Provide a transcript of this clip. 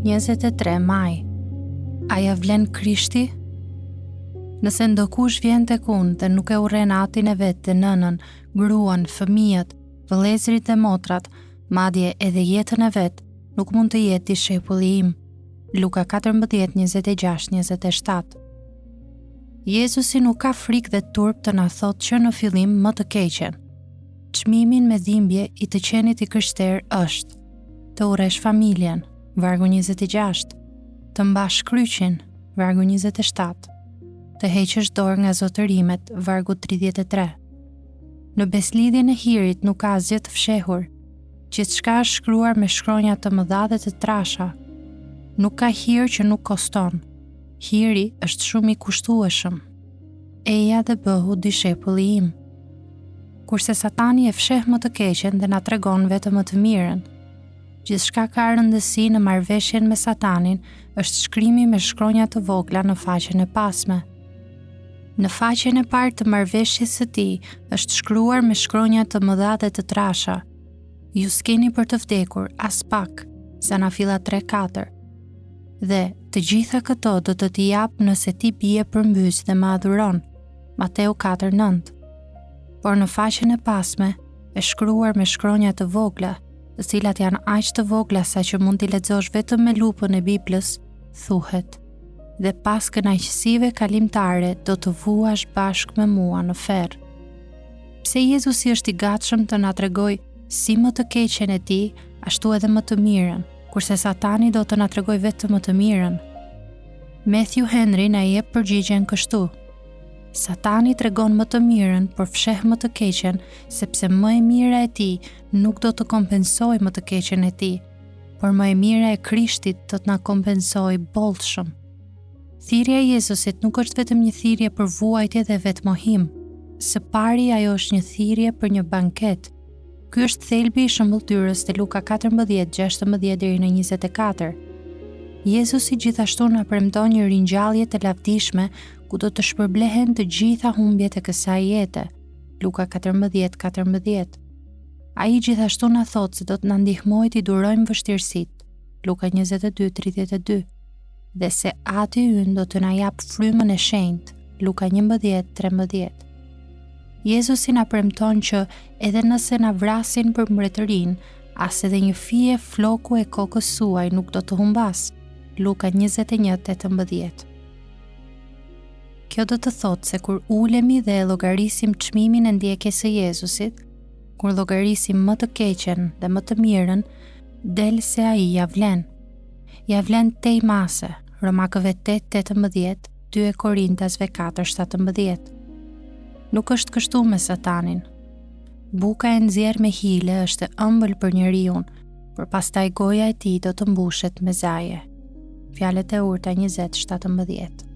23 maj. A ja vlen Krishti? Nëse ndokush vjen tek unë dhe nuk e urren atin e vet dhe nënën, gruan, fëmijët, vëllezërit dhe motrat, madje edhe jetën e vet, nuk mund të jetë discepulli im. Luka 14:26-27. Jezusi nuk ka frikë dhe turp të na thotë që në fillim më të keqen. Çmimin me dhimbje i të qenit i krishter është: të urresh familjen, vargu 26, të mbash kryqin, vargu 27, të heqësh dorë nga zotërimet, vargu 33. Në beslidhjen e hirit nuk ka asgjë të fshehur. Gjithçka është shkruar me shkronja të mëdha dhe të trasha. Nuk ka hir që nuk koston. Hiri është shumë i kushtueshëm. Eja dhe bëhu discepulli im. Kurse Satani e fsheh më të keqen dhe na tregon vetëm më të mirën. Gjithçka ka rëndësi në marrëveshjen me Satanin është shkrimi me shkronja të vogla në faqen e pasme. Në faqen e parë të marrëveshjes së tij është shkruar me shkronja të mëdha dhe të trasha: ju s'keni për të vdekur as pak, Zanafilla 3:4. Dhe të gjitha këto do të t'i jap nëse ti bie përmbys dhe më adhuron, Mateu 4:9. Por në faqen e pasme e shkruar me shkronja të vogla, të cilat janë aq të vogla sa që mund t'i lexosh vetëm me lupën e Biblës, thuhet: dhe pas kënaqësive kalimtare do të vuash bashkë me mua në ferr. Pse Jezusi është i gatshëm të na tregojë si më të keqen e tij, ashtu edhe më të mirën, kurse Satani do të na tregojë vetëm më të mirën? Matthew Henry na jep përgjigjen kështu: Satani tregon më të mirën, por fsheh më të keqen, sepse më e mira e tij nuk do të kompensojë më të keqen e tij, por më e mira e Krishtit do të na kompensojë bollshëm. Thirrja e Jezusit nuk është vetëm një thirrje për vuajtje dhe vetmohim. Së pari ajo është një thirrje për një banket. Ky është thelbi i shëmbulltyrës te Luka 14:16-24. Jezusi gjithashtu na premton një ringjallje të lavdishme ku do të shpërblehen të gjitha humbjet e kësaj jete. Luka 14:14. Ai gjithashtu na thotë se do të na ndihmojë t'i durojmë vështirësitë. Luka 22:32. Dhe se Ati ynë do të na jap frymën e shenjtë. Luka 11:13. Jezusi na premton që edhe nëse na vrasin për mbretërinë, as edhe një fije floku e kokës suaj nuk do të humbas. Luka 21:18. Kjo do të thotë se kur ulemi dhe llogarisim çmimin e ndjekjes së Jezusit, kur llogarisim më të keqen dhe më të mirën, del se ai ja vlen. Ja vlen tej mase, Romakëve 8:18, 2 Korintasve 4:17. Nuk është kështu me Satanin. Buka e nxjerr me hile është e ëmbël për njeriu, por pastaj goja e tij do të mbushet me zaje. Fjalët e urta 20:17.